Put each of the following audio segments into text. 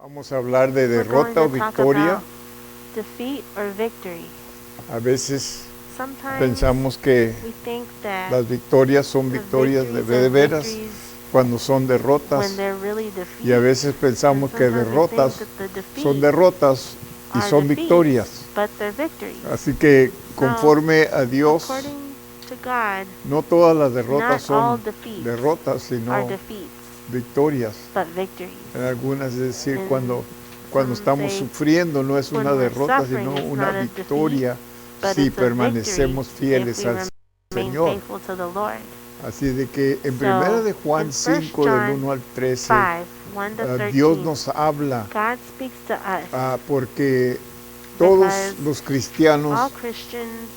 Vamos a hablar de We're going derrota o to talk victoria. about defeat or victory. A veces Sometimes pensamos que we think that las victorias son the victorias victories de are veras victories cuando son when derrotas, they're really y a defeat. veces pensamos And que sometimes we derrotas think that the son defeat derrotas y are son defeats, victorias. but they're victories. Así que conforme a Dios, According to God, no todas las derrotas not all son defeats derrotas, are sino defeats, victorias. but victories. En algunas, es decir, And cuando some estamos say sufriendo no es when una we're derrota, suffering, sino it's una not a defeat, victoria but si it's a permanecemos victory fieles if we al remain Señor. faithful to the Lord. Así de que en So, 1 de Juan in 5, 1 del John 1 al 13, 5, 1 to 13, Dios nos habla God speaks to us porque todos because los cristianos, all Christians,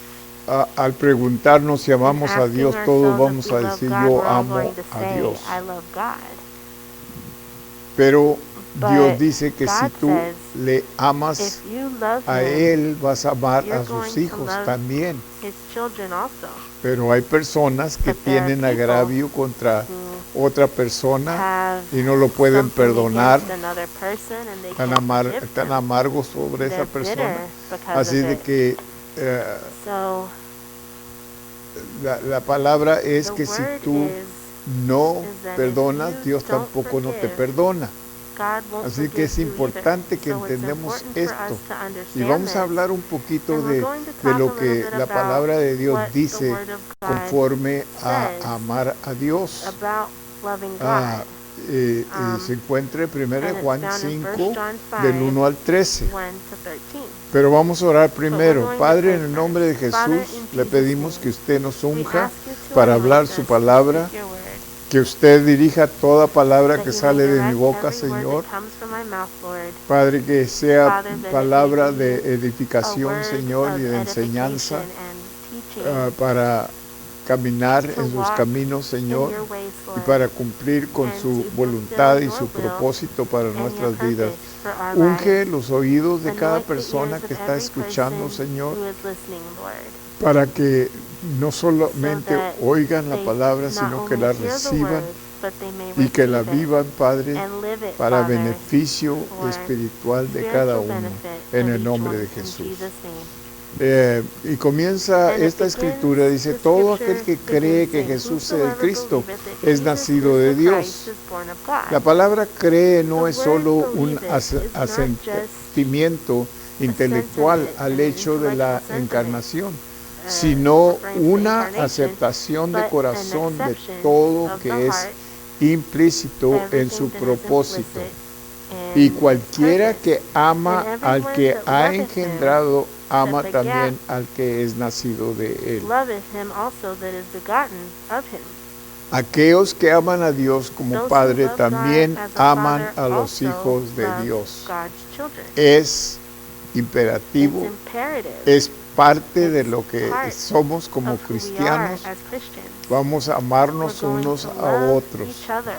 al preguntarnos si in amamos a asking Dios, todos ourselves if vamos we a love decir God, yo we're all amo going to a say, Dios. I love God. Pero Dios But dice que si God tú says, le amas if you love a Him, Él, vas a amar you're a sus going to hijos love también. His children also. Pero hay personas que But there are tienen people agravio contra who otra persona have y no lo pueden something perdonar, against another person and they tan, can't forgive tan them. amargos sobre esa They're persona. bitter because Así of de it. que So la palabra es the que si word tú no is that perdonas, if you Dios don't tampoco no te forgive, perdona. God won't Así que forgive es you importante either. que So it's entendamos important for esto. us to Y understand vamos a this. hablar un poquito And we're de going to lo talk a little que bit la about palabra de Dios what the dice Word of God conforme a says amar a Dios. about loving Ah, God. se encuentra en 1 And it's Juan found in 5, 1 John 5, del 1 al 13. 1 to 13. Pero vamos a orar But we're primero. going to Padre, pray en el nombre de first. Father, Jesús, in le Jesus' pedimos name, que usted nos we unja ask you to para anoint hablar us su to palabra, speak your word, que usted dirija toda palabra that que you may sale de mi direct boca, every word Señor. that comes from my mouth, Lord. Padre, que sea Father, that it palabra may de be a edificación, word Señor, y of de enseñanza edification and teaching para caminar to en sus walk caminos, in Señor, your ways, y Lord, para cumplir con and su to voluntad fulfill y your su will propósito para and your nuestras vidas. purpose for our Unge lives. los oídos de cada Anoint the persona ears que of está every escuchando, person Señor, who is listening, Lord, para que no so solamente that oigan la they palabra, not sino que only la hear the reciban word, but they may y que la receive it vivan, Padre, and live it, para Father, beneficio for espiritual de cada spiritual uno, benefit en of el each nombre one, de in Jesús. Jesus' name. Y comienza And it esta escritura, begins, dice, the todo aquel scripture que cree begins que saying, Jesús es el whosoever Cristo believeth that es Jesus nacido is de the Dios. Christ is born of God. La palabra cree no The es word solo un believe it is not just asentimiento intelectual sentiment, al an hecho de la intellectual sentiment, encarnación, sino referring to the una incarnation, aceptación de but corazón an de acceptance todo of the que es heart, implícito en su everything that is propósito. implicit Y in cualquiera purpose. que ama And al everyone que that ha loveth him, engendrado, ama that también begat, al que es nacido de él. loveth him also that is begotten of him. Aquellos que aman a Dios como Those who Padre love God también as a aman father a los also hijos de love Dios. God's children. Es It's imperativo, imperative. es parte de It's lo que part somos como of who we are cristianos. as Christians. Vamos a We're amarnos going unos to a love otros. each other.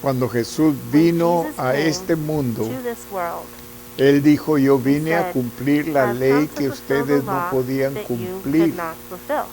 Cuando Jesús When vino Jesus a came este mundo, to this world, Él dijo, yo He vine a said, cumplir la I've ley come to que fulfill the ustedes no law podían that you cumplir. could not fulfill.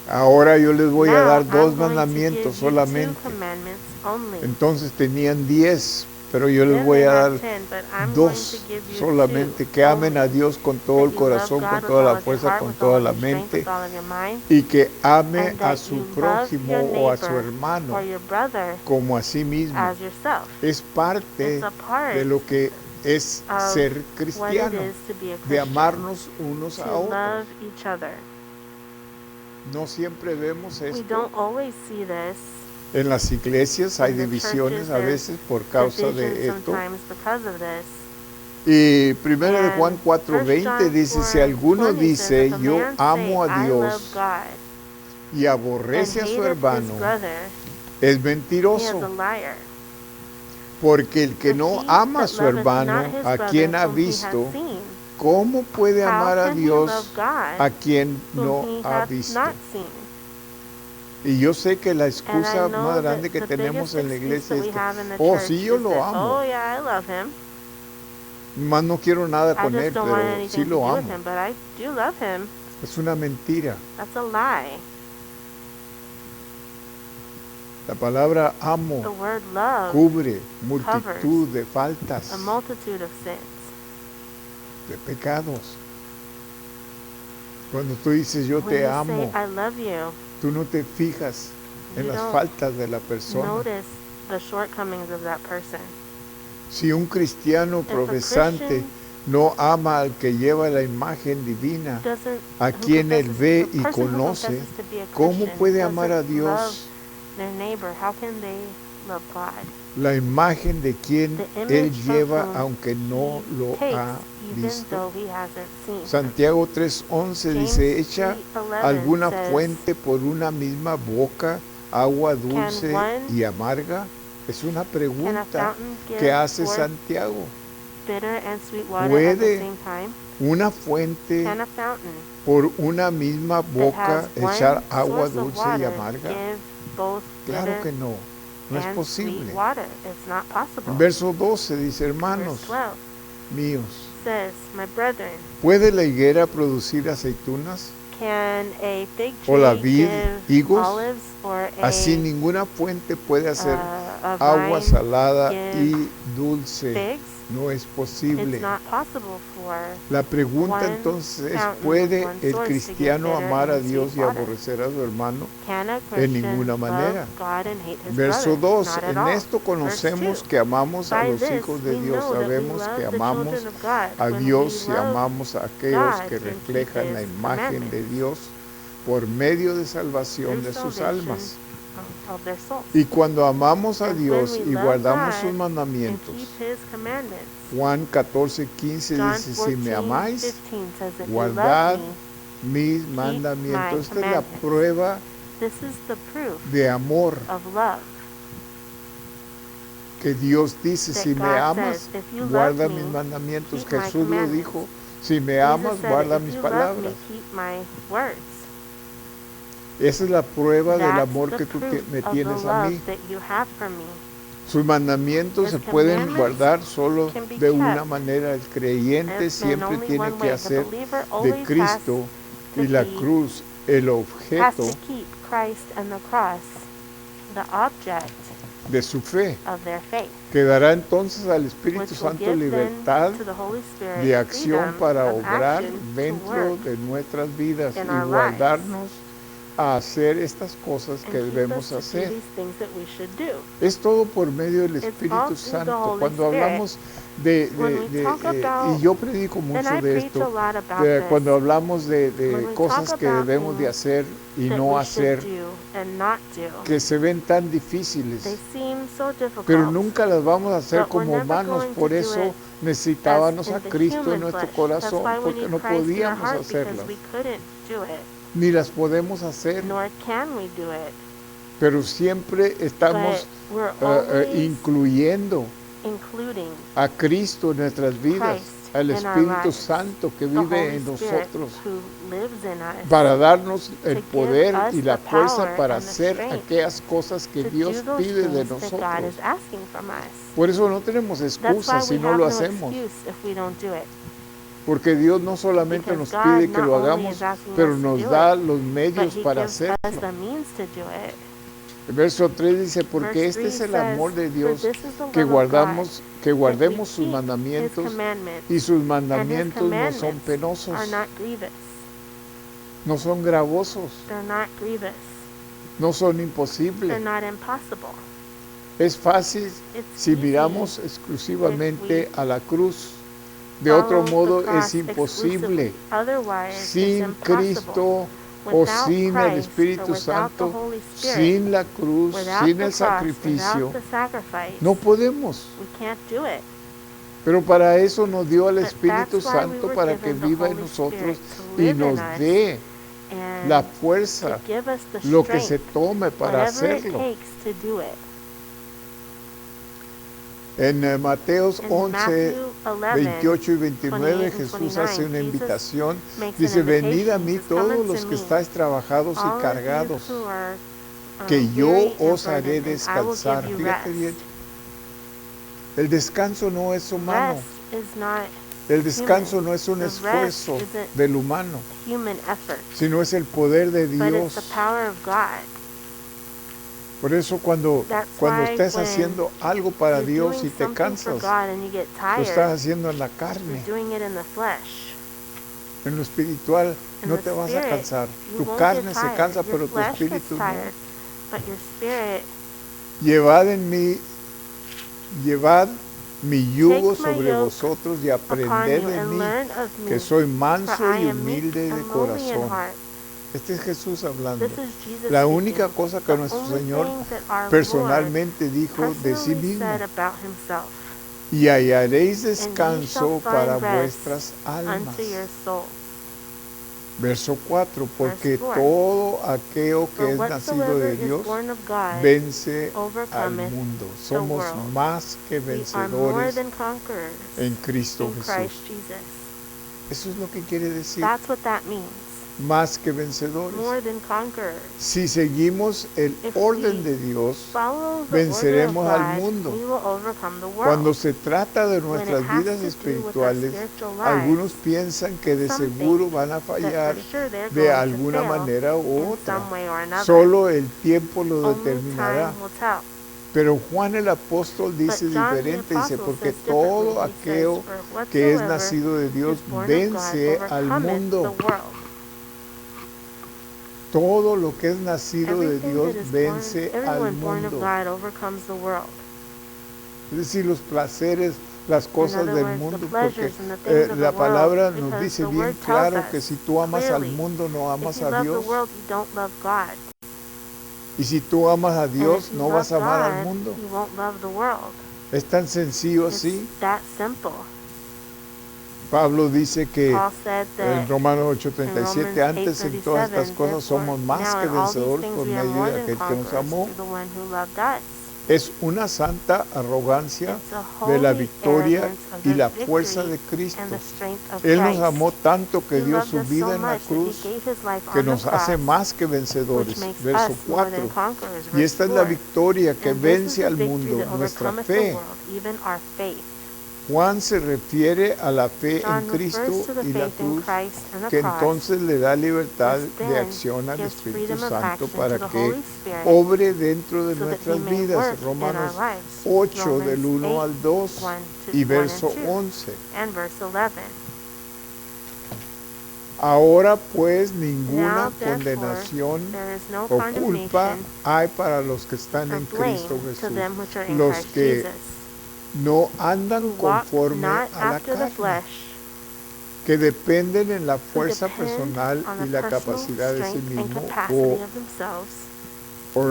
Ahora yo les voy a Now dar I'm dos going to mandamientos give you 2 solamente. commandments only. Entonces tenían 10, pero yo les Then voy they a had dar 10, but I'm going to dos give you solamente, 2 que amen a only. Dios con todo el That you love corazón, con God with toda all la of your fuerza, heart, con with all toda of la your strength, mente, with all of your mind, y que ame and a that su you love prójimo your o a su neighbor hermano or your brother como a sí mismo. as yourself. Es parte It's a part de lo que es of ser what it cristiano, is to be a de Christian, amarnos unos to a otros. love each other. No siempre vemos We esto. don't always see this. En las iglesias hay In the divisiones churches, a veces por there's causa division de esto. sometimes because of this. Y 1 de Juan And 4:20 1 John dice, si alguno 4:20 dice, says, if a yo man amo say, a I love Dios God, y and aborrece a su hateth his hermano, brother, es he is mentiroso. a liar. Porque el que For no he ama a that su loveth hermano, not his a brother quien ha whom he hath visto, seen, ¿cómo puede how amar a can he Dios love God a quien whom no he ha hath visto? not seen? Y yo sé que la And I excusa know más that grande que the tenemos biggest en la excuse iglesia that es we que, have in the oh, church sí, yo is lo that, amo, oh yeah, I love him. más no quiero nada I con just él, don't want pero anything sí to lo do with amo. him, but I do love him. Es una mentira. That's a lie. La palabra The amo word love, cubre multitud de faltas, a multitude of sins. de pecados. Cuando tú dices yo When te you amo, say, I love you, tú no te fijas en you las don't faltas de la persona. notice the shortcomings of that person. Si un cristiano If a profesante Christian no ama al que lleva la imagen divina, doesn't, a who quien él confesses- ve the y person who conoce, confesses to be a ¿cómo Christian puede amar a doesn't love Dios? their neighbor, how can they love God? La imagen de quien The él image of lleva whom aunque no he lo takes, ha even visto. though he hasn't seen him. Santiago 3:11 James dice, ¿echa 3:11 alguna says, fuente por una misma boca agua dulce one- y amarga? Es una Can a pregunta fountain give que hace forth Santiago. bitter and sweet water at the ¿Puede same time? una fuente Can a fountain por una misma that boca has one echar agua source of dulce y water amarga? give both Claro bitter que no, no es and posible. sweet water? It's not possible. Verso 12 dice, hermanos Verse 12 míos, says, my brethren, ¿puede la higuera producir aceitunas? can a fig ¿O la tree vid, give higos? olives, or Así a ninguna fuente puede hacer a agua vine salada give y dulce. figs? No es It's posible. not possible for La pregunta one entonces es, fountain ¿puede with one el source to give cristiano bitter amar a and Dios sweet y water. aborrecer a su hermano? Can a En Christian ninguna manera. love God and hate his Verso brother? 2, Not at en all. esto conocemos Verse 2, que amamos a by los this hijos de we Dios, know that we sabemos love que the amamos children of God a when Dios we y love amamos a aquellos God que and keep reflejan la his imagen de commandments. Dios por medio de salvación through de sus salvation almas. of their souls. Y cuando amamos a And Dios when we y love guardamos God sus and mandamientos, keep his commandments. Juan 14:15 John dice, si me 14:15 amáis, says, if you guardad love me, mis mandamientos. Esta es la commandments. prueba this is the proof de amor of love. que Dios dice, That si me God amas, says, if you guarda love mis me, mandamientos. keep my Jesús lo commandments. dijo, si me Jesus amas, said, guarda if mis you love me, palabras. keep my words. Esa es la prueba del That's amor the que tú proof me of the tienes a love mí. that you have for me. Sus mandamientos His se pueden commandments guardar solo can be de una kept. manera. El creyente And siempre only tiene one que way. The hacer believer de always Cristo to y la be- cruz el has objeto to keep Christ and the cross the object de su fe, of their faith, que dará entonces al Espíritu which will Santo give libertad then to the Holy Spirit de acción freedom para of obrar action to dentro work de nuestras vidas in y our lives. guardarnos a hacer estas cosas and que keep debemos us to do hacer. these things that we should do. Es todo por medio del all Espíritu through the Santo. Holy Cuando Spirit. hablamos de, When we talk about- y yo predico And mucho I de preach a esto, lot about this. cuando hablamos de When we cosas talk que about debemos de things hacer y that no we hacer, should do and not do. que se ven tan difíciles, They seem so difficult. pero nunca las vamos a hacer But we're como never humanos. going to Por do eso it necesitábamos as a in the Cristo human en nuestro flesh. corazón, That's why we porque need no Christ in our podíamos heart, hacerlas, because we couldn't do it, ni las podemos hacer, nor can we do it. pero siempre estamos But we're always incluyendo including a Cristo en nuestras vidas, Christ al in our Espíritu lives, Santo que the vive Holy en Spirit nosotros, who lives in us, para darnos el give poder us y la the fuerza power para and the hacer strength aquellas cosas que to Dios do those pide de things that God nosotros. is asking from us. Por eso no tenemos That's why excusas si we no have lo no hacemos, excuse if we don't do it. porque Dios no solamente Because nos God pide que not lo only hagamos, is asking pero us to nos do da it, los But medios He para gives us hacerlo. the means to do it. El verso 3 dice, porque Verse este es 3 el amor de says, Dios, "For this is the que love of God, que guardemos that we sus keep His mandamientos, commandments, y sus and His mandamientos no son commandments penosos, are not grievous. no son gravosos, They're not grievous. no son They're imposibles. not impossible. Es fácil It's si easy miramos exclusivamente if we a la cruz. De otro follow the modo cross es imposible. exclusively. Otherwise, it's Sin impossible. Cristo o Without sin el Christ, Espíritu or without the Santo, Holy Spirit, sin la cruz, without sin the el cross, sacrificio, without the sacrifice, no podemos. we can't do it. Pero para eso nos dio al But Espíritu that's why we Santo were para que given the viva en Holy nosotros Spirit to y live in nos us dé and la fuerza, to give us the lo que se strength, tome para whatever it hacerlo. takes to do it. En Mateos In 11, Matthew 11, 28 y 29, 28 and Jesús 29, hace una Jesus invitación. makes Dice, an venid a invitation. mí He says, "Come todos unto los que me, estáis trabajados all y of you cargados, who are, que yo weary and os haré burdened, and I will descansar". give you Fíjate rest. bien, el descanso no es humano. Rest is not El descanso human. no es un The rest esfuerzo isn't del humano, human effort, sino es el poder de but it's Dios. the power of God. Por eso cuando why estés when haciendo algo para you're Dios doing y te something for cansas, God and you get lo estás tired, haciendo en la you're carne. doing it in the flesh. En lo espiritual In no the te vas a spirit, cansar. you Tu won't carne get se tired. cansa, Your pero tu flesh gets espíritu no. tired, but your spirit, Llevad mi yugo take my sobre yoke vosotros y upon aprended you de and mí, learn of que me, soy for manso I y am meek humilde de and lowly in corazón. heart. Este es Jesús hablando. This is Jesus La speaking. única cosa que The nuestro only Señor thing that our Lord personalmente dijo de sí personally mismo: said about himself, y hallaréis and ye shall descanso para find rest vuestras almas. unto your souls. Verso 4, porque Verse 4. todo aquello For que es nacido whatsoever de is Dios born of God vence al overcometh mundo. the Somos world. más que We are more vencedores than conquerors en Cristo in Jesús. Christ Jesus. Eso es lo que quiere decir, That's what that means. más que vencedores. More than conquerors. Si seguimos el If orden we de Dios, follow the venceremos order of al God, mundo. we will overcome the world. Cuando se trata de When it nuestras has vidas to do with our espirituales, spiritual lives, algunos piensan que de some seguro think van a that fallar for sure they're de going to alguna fail manera u in otra. some way or another. Solo el tiempo lo Only determinará. time will tell. Pero Juan el apóstol dice But John the diferente, dice, Apostle porque says todo differently. He aquello says, "For que es whatsoever nacido de Dios is born of vence God al overcometh mundo. the world." Todo lo que es nacido de Everything Dios that is vence al everyone born of mundo. God overcomes the world. Es decir, los placeres, las In cosas other del words, mundo, the porque pleasures and the things of la the palabra world, nos because dice the bien word tells claro us que si tú amas al clearly, mundo no amas if you a love Dios. the world, you don't love God. Y si tú amas a And Dios if you no love vas a amar al God, mundo. you won't love the world. Es tan sencillo así. It's that simple. Pablo dice que Paul said en that Romanos in 8:37, Romans antes en todas estas 8:37, cosas somos therefore, más now que in all these vencedores things por we are medio more de than aquel que nos conquerors amó. through the one who loved us. Es una santa arrogancia It's a de la holy victoria arrogance of y the la fuerza victory de Cristo. and the strength of Él nos Christ. amó tanto que He dio loved su us vida so en la much that he cruz, gave his life que on the nos hace cross, más que which vencedores. makes Verso us more than 4. conquerors. Y Verse esta es la 4. victoria que And this is vence the al victory mundo, that nuestra overcometh the fe. world, even our faith. Juan se refiere a la fe en John Cristo refers to the y la faith in cruz, Christ and the que cross, entonces le da libertad which de then acción al gives Espíritu freedom of Santo action para to the que Holy Spirit, obre dentro de so that he nuestras may vidas. work in our Romanos lives. 8 del Romans 1 al 2 1 to y 1 verso and 2, 11. and verse 11. Ahora pues ninguna Now, therefore, condenación there is no o culpa condemnation hay para los que están or en blame Cristo to Jesús, them which are in los Christ que Jesus, no andan who walk conforme not a la after the carne, flesh, que dependen en la who fuerza depend personal on y the la personal capacidad de sí strength and mismo capacity o of themselves,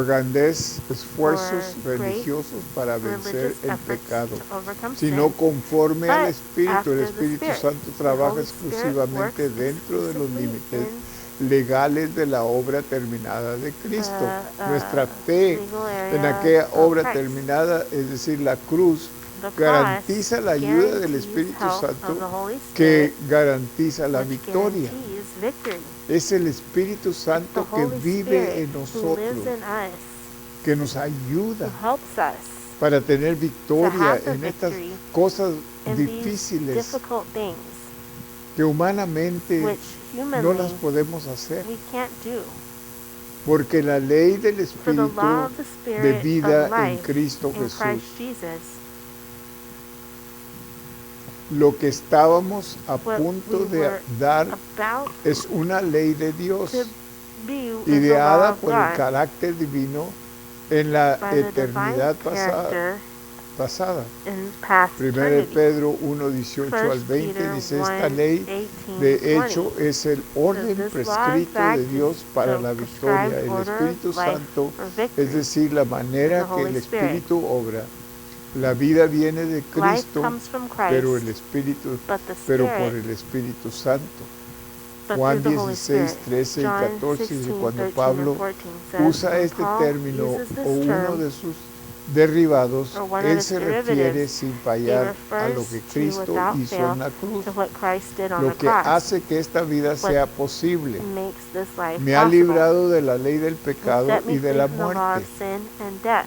grandes esfuerzos or great religiosos para vencer religious el efforts pecado, to overcome sino sin, conforme al but Espíritu. after El the Espíritu Spirit. Santo The trabaja Holy Spirit exclusivamente works dentro de los exclusively límites in legales de la obra terminada de Cristo. Nuestra fe legal en area aquella of obra Christ. terminada, es decir, la cruz, The cross garantiza la ayuda del guarantees Espíritu help Santo of the Holy que Spirit, garantiza la which victoria. guarantees victory. Es el Espíritu It's the Santo que Holy vive Spirit en who lives nosotros, in us, que nos who ayuda helps us para tener to victoria have the en estas victory cosas in these difíciles difficult things, que humanamente which no las humanly podemos hacer, we can't do. porque la ley del For the Espíritu law of the de Spirit vida of en life Cristo in Jesús, Christ Jesus, lo que estábamos a what punto we de were dar about es una ley de Dios, to be is the ideada law of por el God carácter divino en la by the divine eternidad pasada. character in past 1 eternity. Pedro 1, 18 al 1 20 Peter dice: 1, esta ley 18, de 20. hecho es el orden this law, in prescrito fact, de Dios is para the la victoria, prescribed el order of Espíritu life Santo, for victory, es decir, la manera the que Holy el Spirit. Espíritu obra. La vida viene de Life Cristo, comes from Christ, pero el Espíritu, but the pero Spirit, por el Espíritu Santo. but Juan through the Holy 16, Spirit. 13 y John 14 dice: 16, cuando 13, Pablo and 14 says, usa when este Paul término uses this o uno term, de sus derivados, or one of él its se refiere derivatives, sin he fallar a lo refers que to Cristo without hizo fail en la cruz, to what Christ did on lo the que cross, hace que esta vida sea posible. makes this life Me ha possible. librado de la ley del He pecado set me y de free la from the law muerte. of sin and death.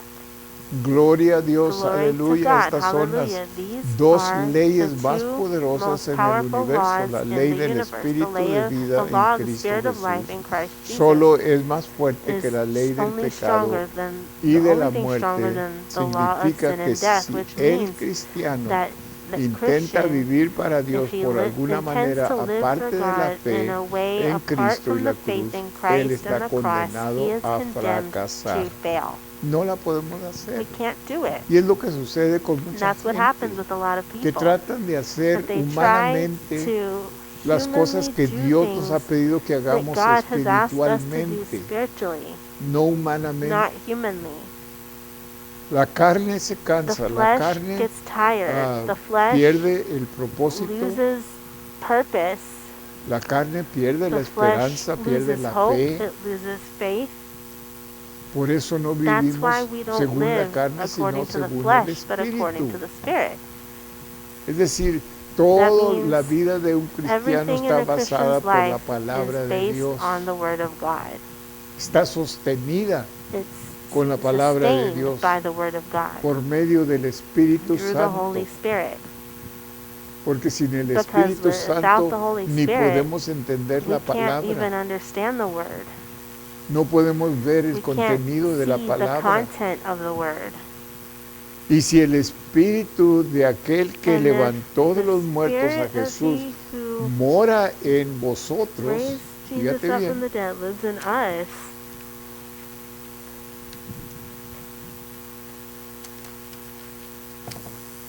Gloria a Dios, Glory to aleluya. God. Estas son las Hallelujah. These dos are leyes the más two poderosas most en el powerful universo, laws la in ley the del universe. The Espíritu de vida en law of the Cristo Spirit of Jesús. life in Christ Jesus Solo es más fuerte que is la ley del only pecado stronger than y the de la only thing stronger muerte. than the law of Significa sin que and death, si which el means cristiano that the intenta Christian, vivir para Dios if he por alguna intends manera to live for aparte de la God fe in a way en apart Cristo y from la the faith cruz, in él Christ está and the cross, condenado he is a condemned fracasar. to fail. No la podemos We hacer. can't do it. Y es lo que sucede con And mucha that's what gente happens with a lot of que people. tratan de hacer That they try humanamente to las cosas humanly que do Dios nos things ha pedido que that hagamos God has asked us to do espiritualmente, spiritually, no humanamente. not humanly. La carne se The cansa, la flesh carne gets tired. The flesh pierde el propósito, loses purpose. la carne pierde la The flesh esperanza, pierde loses la hope. fe. It loses faith. Por eso no That's vivimos why we don't según la live carne, sino according to the según el flesh, but according to Espíritu. the Spirit. Es decir, toda means la vida de un cristiano Everything in está a basada Christian's por la life palabra is de based Dios. on the Word of God. Está sostenida It's con la palabra de sustained Dios by the Word of God por medio del Espíritu through the Santo. Holy Spirit. Porque sin el Because Espíritu without Santo the Holy ni Spirit, podemos entender We la can't even palabra. understand the Word. No podemos ver el We can't contenido de la see the palabra. content of the Word. Y si el Espíritu de aquel que And if levantó de the los muertos a Spirit of Jesús He who mora en vosotros, raised Jesus fíjate up from bien, the dead lives in us,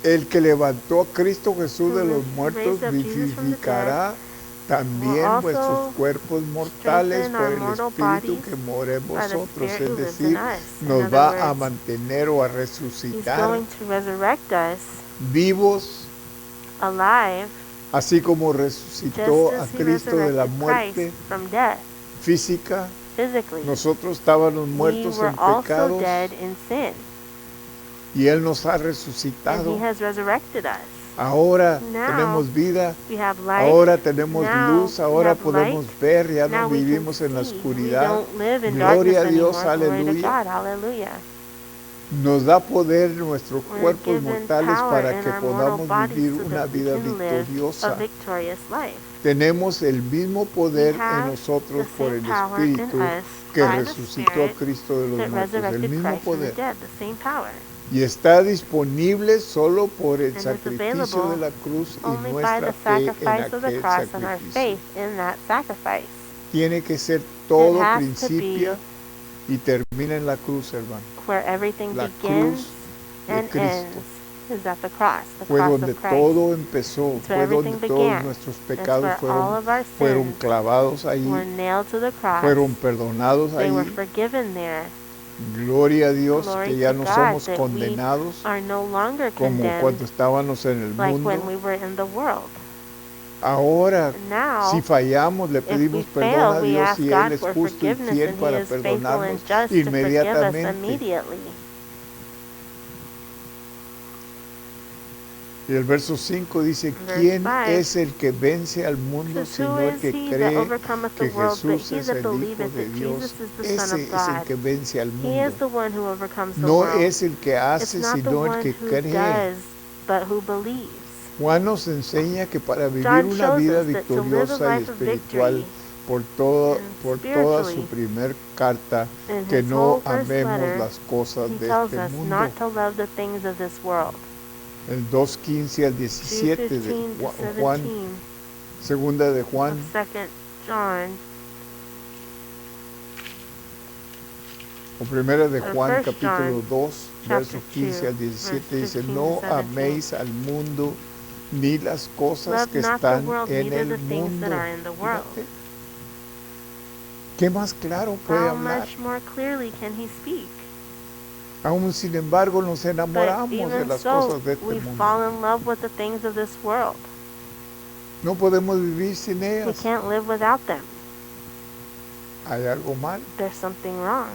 el que levantó a Cristo Jesús de Who los muertos raised up Jesus from the vivificará también will also vuestros cuerpos mortales strengthen por our el mortal Espíritu bodies que mora en by the vosotros. Spirit who Es lives in decir, us. In nos other va a words, mantener o a He's resucitar going to resurrect us vivos, alive, así como resucitó just a as He Cristo de la resurrected muerte Christ from death física. physically. Nosotros estábamos We muertos were en also pecados dead in sin, y Él nos ha and resucitado. He has resurrected us. Ahora Now tenemos vida, we have life. ahora tenemos Now luz, we ahora have podemos light. ver, ya Now no we can vivimos en la see. We oscuridad. don't live in Gloria darkness a Dios, anymore. Glory to aleluya. God. Hallelujah. Nos da poder nuestros We're cuerpos given mortales power para in que our mortal podamos bodies vivir so una that we vida can live a victoriosa. victorious life. Tenemos el mismo poder We en have nosotros the por same el power in Espíritu us que by the resucitó a Spirit Cristo de los that muertos, el resurrected mismo Christ from the poder. dead, the same power. Y está disponible solo por el And it's sacrificio de available la cruz y only by nuestra the fe en sacrifice of the aquel cross and our sacrificio. faith in that sacrifice. Tiene que ser todo has to principio y termina en la cruz, hermano. Where everything La begins cruz de and Cristo. ends is at the cross Fue of donde Christ. todo empezó, It's where fue donde everything todos began. nuestros It's pecados where all of our fueron sins clavados ahí, were nailed to the cross. fueron perdonados They were ahí. forgiven there. Gloria a Dios Glory que ya to no God somos that we condenados are no longer como condemned cuando estábamos en el like when mundo. we were in the world. Ahora, Now, si fallamos, le if we pedimos perdón fail, a we Dios ask y Él God es for justo y forgiveness, fiel and He para is faithful perdonarnos and just to forgive us inmediatamente. immediately. Y el verso 5 dice, Verse ¿quién 5, es el que vence al mundo Says, sino who el is que he that cree overcometh the que world, but Jesús he es that el Hijo believeth de that Dios? Jesus is the Son Ese of es el God? que vence al He is mundo. the one who overcomes the No world. es el que It's hace, not the sino el one que who cree. does, but who believes. Juan nos enseña que para vivir John una shows vida us that to live a victoriosa y life of espiritual victory por and toda su spiritually, primer carta, in que his no whole first amemos letter, las cosas he de tells este us mundo. not to love the things of this world. El 2:15 al 17 de 2:15 to Juan, 17 segunda de of Juan, 2 John, o primera de or Juan, 1 capítulo John, 2, verso chapter 15 al 2, 17, verse dice, 15 no to 17. améis al mundo ni las cosas Love que not the están world, en neither el the things that mundo. are in the world. Fíjate. ¿Qué más claro puede How hablar? much more clearly can he speak? Aún sin embargo nos But enamoramos de even las so, cosas de we este mundo. fall in love with the things of this world. No podemos vivir sin We ellas. can't live without them. Hay algo mal. There's something wrong.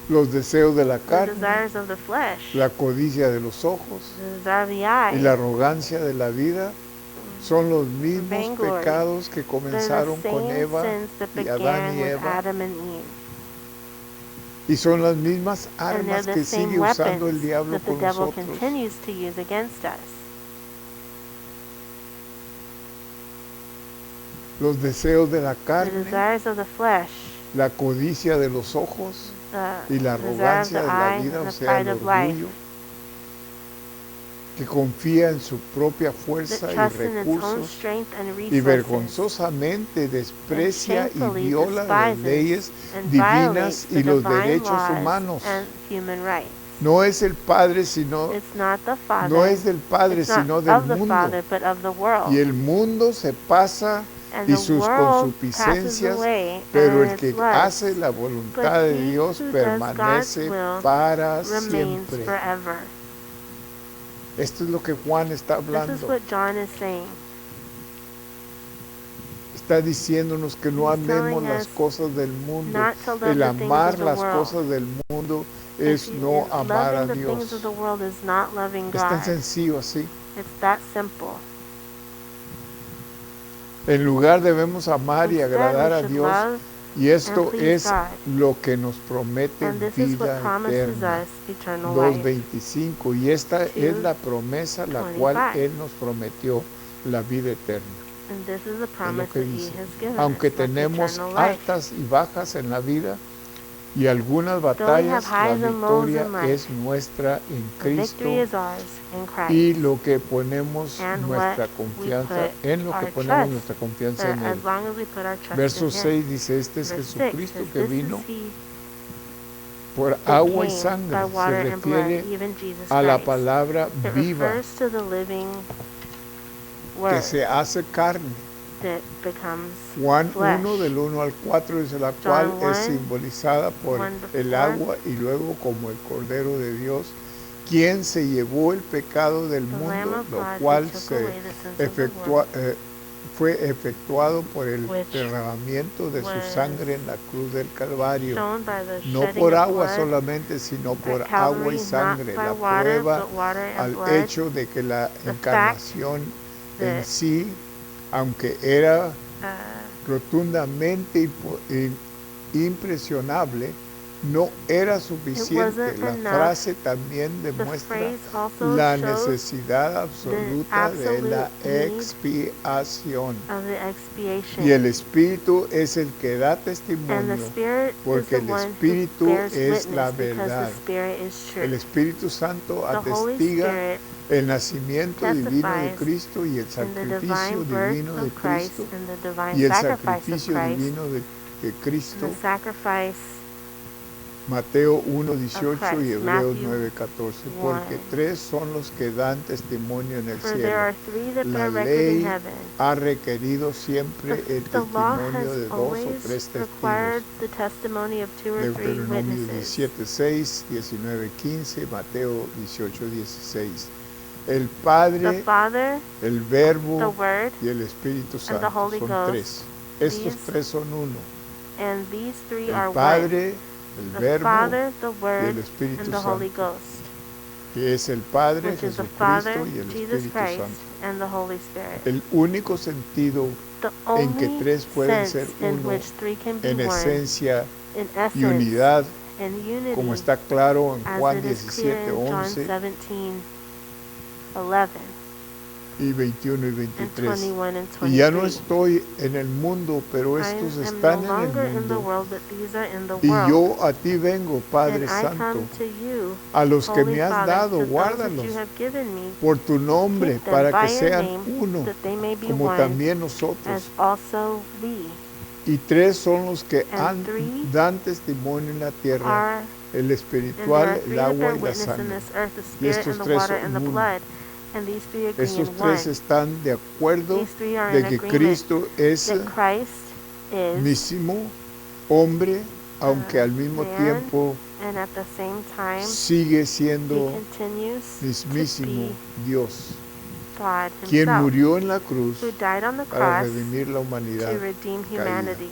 Los deseos de la The carne, desires of the flesh, la codicia de los ojos the desire of the y la eye, arrogancia de la vida son los mismos vainglory. pecados que they're comenzaron the con same Eva sins that y Adán began y with Eva. Adam and Eve. Y son las mismas And they're armas the que same sigue usando el weapons diablo that the con devil nosotros. continues to use against us. Los deseos de la The carne, desires of the flesh, la codicia de los ojos y la the desire of arrogancia the de la eye, vida, and o the sea, el pride of life, orgullo, que confía en su propia that fuerza y trusts in its own recursos strength and y resources, vergonzosamente desprecia y shamefully viola las despises leyes and divinas violates y the los divine derechos laws humanos. and human rights. No es el Padre, sino It's not the Father, no es del Padre, it's not sino del of the mundo. Father, but of the world. Y el mundo se pasa And y the sus world passes concupiscencias, away, pero and el que its lusts, hace la voluntad but de he Dios who does God's permanece will para remains siempre. forever. Esto es lo que Juan está This is hablando. what John is saying. Está diciéndonos que no He's amemos telling las us cosas del mundo. not to love El the things amar of the las world. cosas del mundo es no amar a Loving the things Dios. of the world is not loving Es tan God. sencillo así. It's that simple. En lugar debemos amar y Instead, agradar we a should Dios, love y esto and please es God. lo que nos promete And this is what vida promises eterna. us eternal life. 2:25, y esta es la promesa la cual 2:25. Él nos prometió, la vida eterna. And this is the Es lo promise que that He dice. has given Aunque us, that's tenemos eternal life. altas y bajas en la vida y algunas Though we batallas, have la highs and lows victoria in life, es nuestra en the victory Cristo, is ours in Christ. y lo que ponemos And nuestra what confianza, we put en lo que our ponemos trust, nuestra confianza that en Él. as long as we put our trust Verso in 6 Him. dice, este es Verse 6 Jesucristo says, que "This vino is He por that agua y came sangre. by water Se and blood, refiere even Jesus a la Christ." palabra It viva refers to the living que Word se hace carne. that becomes Juan flesh. 1 del 1 al 4 dice, la John cual es 1, simbolizada por 1 to el 4. agua y luego como el Cordero de Dios, quien se llevó el pecado del The Lamb mundo, of lo God cual who took se away the sins of the efectua- world, fue efectuado por el which derramamiento de su was sangre en la cruz del Calvario. shown by the No shedding por of agua blood solamente, sino por at agua Calvary, y not sangre. by La water, prueba but water and al blood. hecho de que la The encarnación en that, sí, aunque era uh, rotundamente impresionable, no era suficiente. wasn't La enough. frase también the demuestra phrase also la shows necesidad absoluta de la absolute need expiación. of the expiation. Y el Espíritu es el que da And the testimonio, Spirit is porque the el one who Espíritu bears es la witness, because verdad. the Spirit is true. El Espíritu Santo The Holy atestiga Spirit el nacimiento divino de testifies Cristo y el in the sacrificio divine birth divino de of Christ Cristo and the divine y el sacrifice of sacrificio Christ divino de and Cristo. the sacrifice Mateo 1:18 Christ. y Hebreos Matthew 9:14, porque 1. tres son los que dan testimonio en el For there cielo. are three that La bear record in ley heaven. ha requerido siempre el The law testimonio de has dos o always tres required testigos. the testimony of two or three Deuteronomio witnesses. 17:6, 19:15, Mateo 18:16. El The Padre, Father, el the Verbo Word, y el Espíritu the Santo Holy son Ghost. tres. Estos These tres son uno. and these three are El one. Padre, el The Verbo Father, the y Word, el Espíritu and the Holy Santo, Ghost, que es el Padre, which is the Jesucristo Father, y el Jesus Espíritu Christ, Santo. and the Holy Spirit. El único sentido The en que only tres pueden sense ser in uno which three can be en one, esencia in y essence, unidad, and unity, como está claro en as Juan it is clear in John 17:11 17:11 y 21 y and 23. 21 and 23. Y ya no estoy en el mundo, pero I estos am están no en longer el in the mundo. world, but these are in the Y world. yo a ti vengo, Padre And I Santo, come to you, a los que Holy me has Father, dado, to those that guárdalos you have given me, por tu nombre, keep them para by que your sean name, uno, that they may be como one, también nosotros. as also we Y tres son los que And three dan testimonio en la tierra, are. el And there espiritual, are three el that agua bear y la witness in sangre. this earth, the Y Spirit estos and the tres water son and the uno. blood. And these three agree Estos in tres one. están de acuerdo These three are de in que agreement Cristo es that Christ is, mismo hombre, aunque al mismo man, tiempo and at the same time, sigue he siendo continues to mismísimo be Dios, God quien himself, murió en la cruz who died on the para cross redimir la humanidad to redeem caída. humanity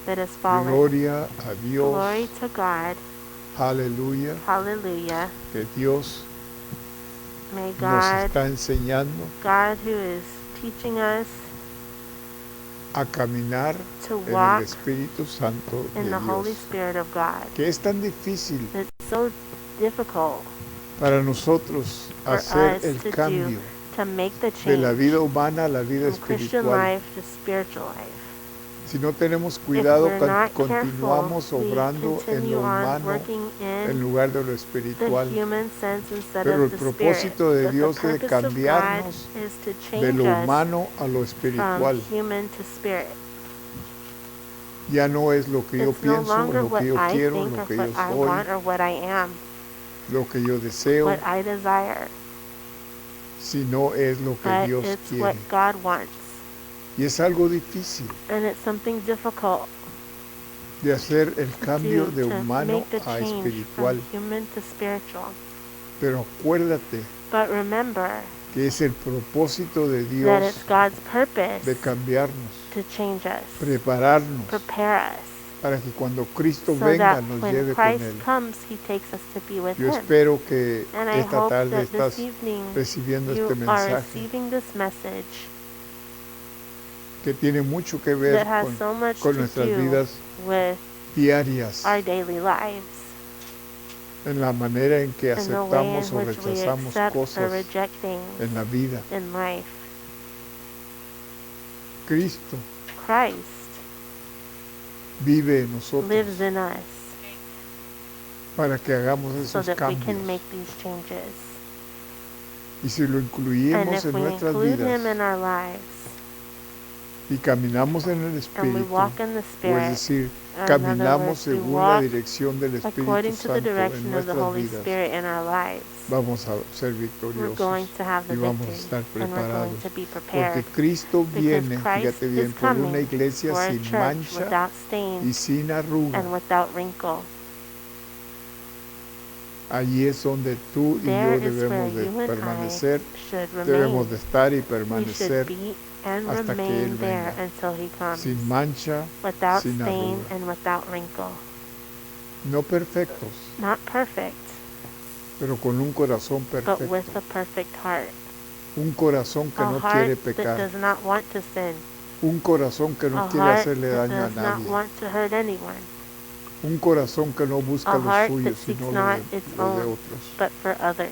that has fallen. Gloria a Dios, Glory to God. aleluya, Hallelujah. que Dios May nos God, está enseñando God who is teaching us a caminar to en el walk Espíritu Santo de in the Holy Dios, Spirit of God. que es tan difícil It's so difficult para nosotros for hacer us el to cambio to make the de la vida change humana a la vida from Christian espiritual. life to spiritual life. Si no tenemos If cuidado, we're not continuamos careful, we obrando en continue lo on humano working en in lugar de lo the espiritual. human sense instead Pero el of the spirit. propósito de But the Dios es de purpose of God cambiarnos is to de change lo us humano a lo from espiritual. human to spirit. Ya no es lo que yo It's no pienso, longer lo what que yo I quiero, think lo or que yo what I soy, want or what I am, lo que yo deseo, what I desire, sino es lo que but Dios it's quiere. what God wants. Y es algo difícil And it's something difficult de hacer el cambio de to humano make the a change espiritual. from human to spiritual. Pero acuérdate But remember que es el propósito de that Dios it's God's purpose de cambiarnos, to change us, prepararnos prepare us, para que cuando Cristo so venga that nos when lleve con Christ Él. comes, He takes us to be with Yo Him. espero que And I esta hope tarde that estás this evening recibiendo you este are mensaje receiving this message que tiene mucho que ver that has so much con to nuestras do vidas with diarias, our daily lives, en la manera en que and the way in aceptamos o which we rechazamos accept or cosas reject things en la vida. in life. Cristo Christ vive en nosotros lives in us para que hagamos so esos that we can cambios. make these changes. Y si lo And incluimos if en we nuestras include Him in vidas our lives y caminamos en el and we Espíritu, walk in the o es Spirit, decir, or in other caminamos words, we según la walk dirección del Espíritu according to the Santo en direction of the nuestras Holy vidas, Spirit in our lives, vamos a ser we're victoriosos going to have the y vamos a victory estar and we're going preparados. to be Porque prepared Cristo because viene, Christ fíjate bien, is por una coming iglesia for a sin church mancha without y stain sin arruga. and without wrinkle. Allí es donde tú y There yo is where debemos de you and I permanecer, should debemos remain. de estar y We should permanecer be and hasta que remain Él there venga, until He comes, sin mancha, without sin stain arruga. and without wrinkle. No perfectos, Not perfect, pero con un corazón but perfecto, with a perfect heart. un corazón que A no quiere heart that pecar, does not want to sin. un corazón que A no quiere heart hacerle that daño a does not nadie, want to hurt anyone. un corazón que no busca A lo heart suyo, that sino seeks lo not de, its lo de own, otros. but for others.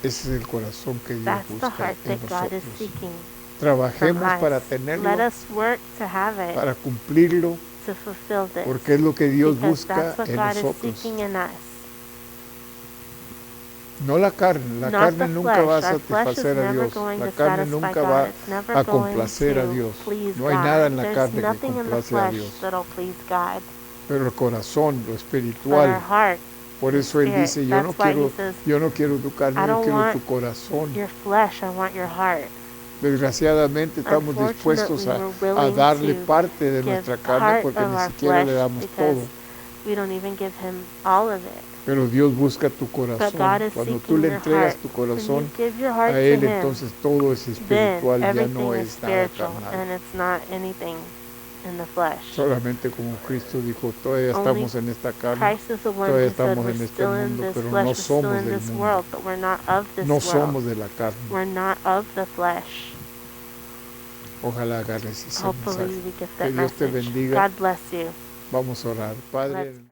Ese es el corazón que Dios That's the busca heart en that God is nosotros. seeking from Trabajemos para us. tenerlo, Let us work to have it, para cumplirlo, to fulfill this, porque es lo que Dios because busca that's what en God is nosotros. seeking in us. No la carne Not carne the nunca flesh. va a Our flesh is satisfacer a never Dios, going la to carne satisfy nunca God. va It's never a going complacer a to Dios. please No hay God. nada en la There's carne que nothing in the complace a flesh Dios, that'll please God. pero el corazón, lo But our espiritual, heart, por eso Él spirit, dice, that's why He says, yo no quiero tu carne, I yo don't quiero want tu corazón. your flesh, I want your heart. Desgraciadamente estamos dispuestos Unfortunately, we're a willing darle to parte de give nuestra carne part porque of ni our siquiera le flesh damos because todo. we don't even give Him all of it. Pero Dios busca tu But corazón. God is Cuando tú seeking le your entregas heart. tu When you corazón give your heart a to Él, Him, entonces todo es then espiritual, ya everything no is es nada spiritual carnal. and it's not anything in the flesh. Solamente como Cristo dijo, todavía Only estamos en esta carne, Christ is the one todavía who said estamos we're en este still in mundo, this pero flesh, no we're still somos in del this mundo. world, but we're not of this No world. somos de la carne. We're not of the flesh. Ojalá agarres ese Hopefully mensaje. we get Que that Dios te message. bendiga. God bless you. Vamos a orar. Padre. Let's